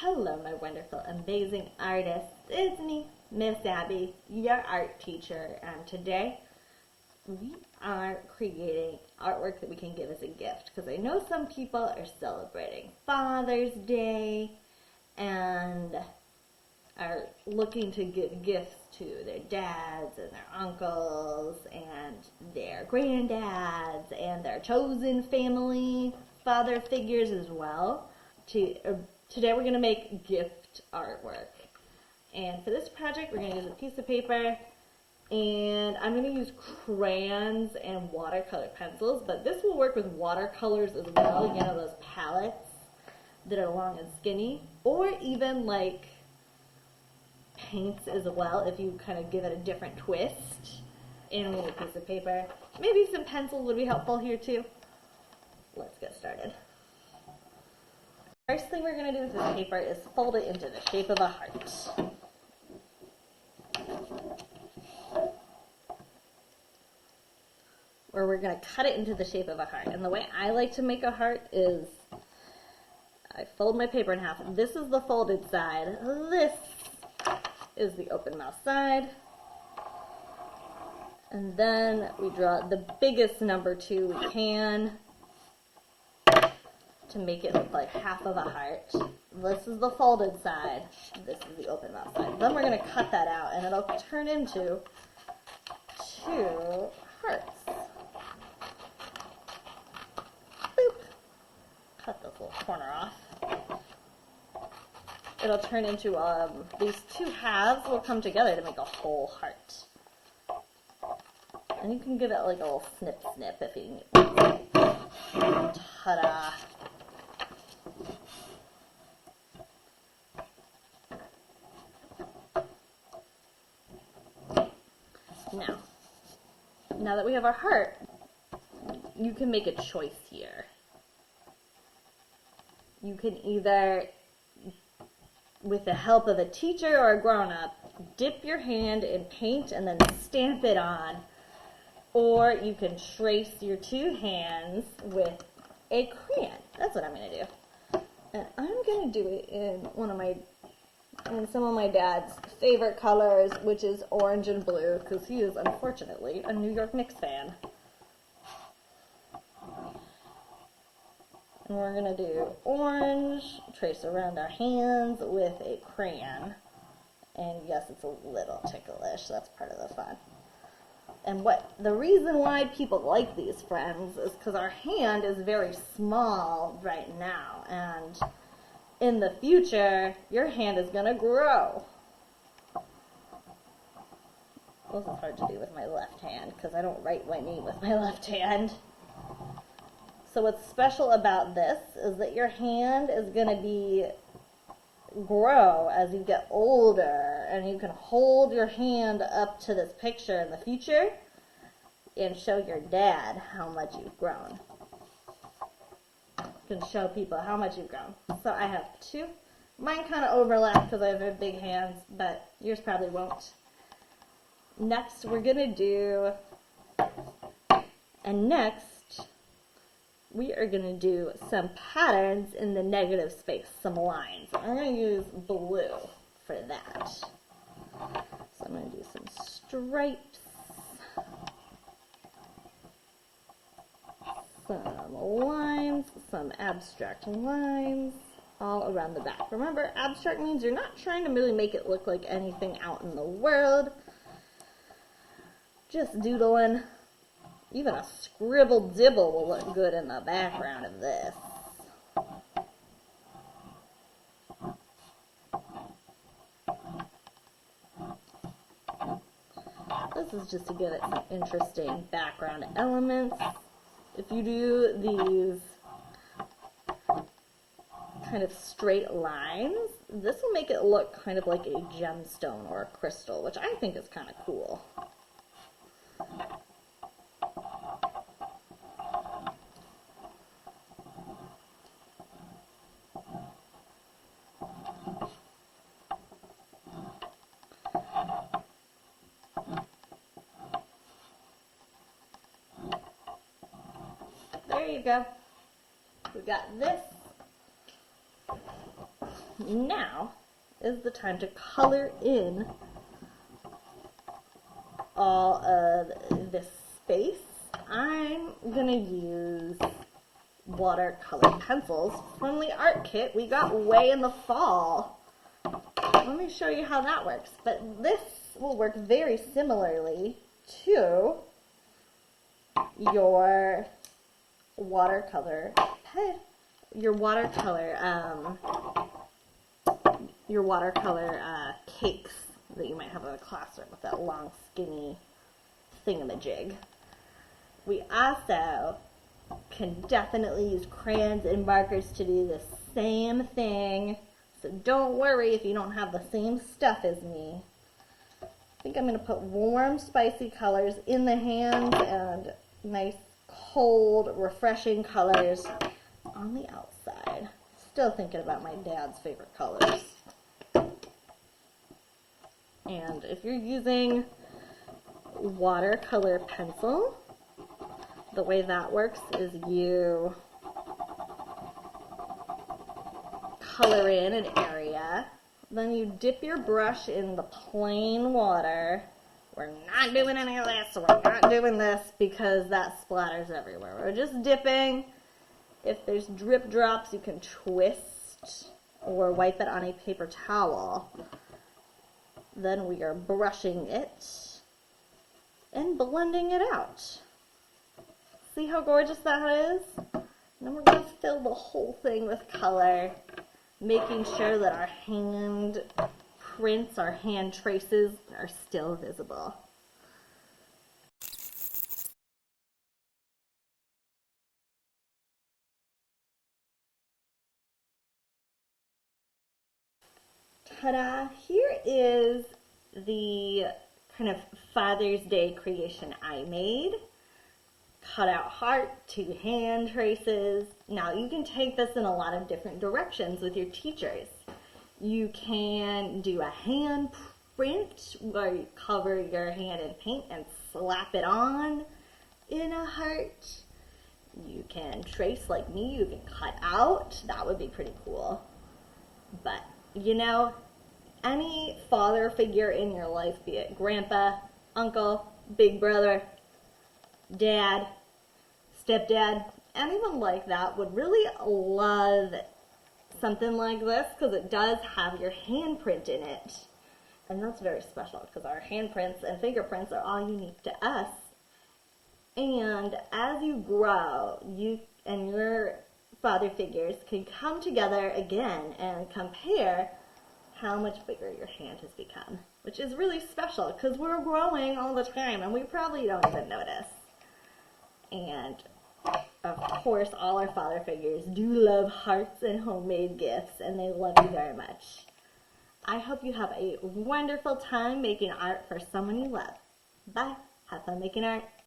Hello, my wonderful, amazing artists. It's me, Miss Abby, your art teacher, and today we are creating artwork that we can give as a gift because I know some people are celebrating Father's Day and are looking to give gifts to their dads and their uncles and their granddads and their chosen family father figures as well. Today we're going to make gift artwork. And for this project, we're going to use a piece of paper, and I'm going to use crayons and watercolor pencils, but this will work with watercolors as well, you know, those palettes that are long and skinny, or even like paints as well if you kind of give it a different twist. And we need a piece of paper. Maybe some pencils would be helpful here too. Let's get started. First thing we're going to do with this paper is fold it into the shape of a heart. Or we're going to cut it into the shape of a heart. And the way I like to make a heart is I fold my paper in half. This is the folded side. This is the open mouth side. And then we draw the biggest number 2 we can to make it look like half of a heart. This is the folded side. This is the open mouth side. Then we're going to cut that out and it'll turn into 2 hearts. Boop. Cut this little corner off. It'll turn into, these 2 halves will come together to make a whole heart. And you can give it like a little snip if you can. Ta-da! Now that we have our heart, you can make a choice here. You can either, with the help of a teacher or a grown-up, dip your hand in paint and then stamp it on, or you can trace your 2 hands with a crayon. That's what I'm going to do. And I'm going to do it in some of my dad's favorite colors, which is orange and blue, because he is unfortunately a New York Knicks fan. And we're going to do orange, trace around our hands with a crayon. And yes, it's a little ticklish. That's part of the fun. And the reason why people like these, friends, is because our hand is very small right now. And in the future, your hand is going to grow. This is hard to do with my left hand because I don't write my name with my left hand. So what's special about this is that your hand is going to grow as you get older, and you can hold your hand up to this picture in the future and show your dad how much you've grown. Can show people how much you've grown. So I have 2. Mine kind of overlap because I have very big hands, but yours probably won't. Next we're going to do, we are going to do some patterns in the negative space, some lines. I'm going to use blue for that. So I'm going to do some stripes, some lines, some abstract lines all around the back. Remember, abstract means you're not trying to really make it look like anything out in the world. Just doodling. Even a scribble dibble will look good in the background of this. This is just to give it some interesting background elements. If you do these kind of straight lines, this will make it look kind of like a gemstone or a crystal, which I think is kind of cool. There you go. We got this. now is the time to color in all of this space. I'm gonna use watercolor pencils from the art kit we got way in the fall. Let me show you how that works. But this will work very similarly to your watercolor cakes that you might have in a classroom with that long skinny thingamajig. We also can definitely use crayons and markers to do the same thing, so don't worry if you don't have the same stuff as me. I think I'm going to put warm spicy colors in the hands and nice cold refreshing colors on the outside. Still thinking about my dad's favorite colors. And if you're using watercolor pencil, the way that works is you color in an area, then you dip your brush in the plain water. We're not doing any of this, we're not doing this because that splatters everywhere. We're just dipping. If there's drip drops, you can twist or wipe it on a paper towel. Then we are brushing it and blending it out. See how gorgeous that is? And then we're going to fill the whole thing with color, making sure that our hand prints, our hand traces are still visible. Ta-da! Here is the kind of Father's Day creation I made. Cut out heart, 2 hand traces. Now you can take this in a lot of different directions with your teachers. You can do a hand print where you cover your hand in paint and slap it on in a heart. You can trace like me, you can cut out. That would be pretty cool. But you know, any father figure in your life, be it grandpa, uncle, big brother, dad, stepdad, anyone like that would really love something like this because it does have your handprint in it. And that's very special because our handprints and fingerprints are all unique to us. And as you grow, you and your father figures can come together again and compare how much bigger your hand has become, which is really special because we're growing all the time and we probably don't even notice. And of course, all our father figures do love hearts and homemade gifts, and they love you very much. I hope you have a wonderful time making art for someone you love. Bye. Have fun making art.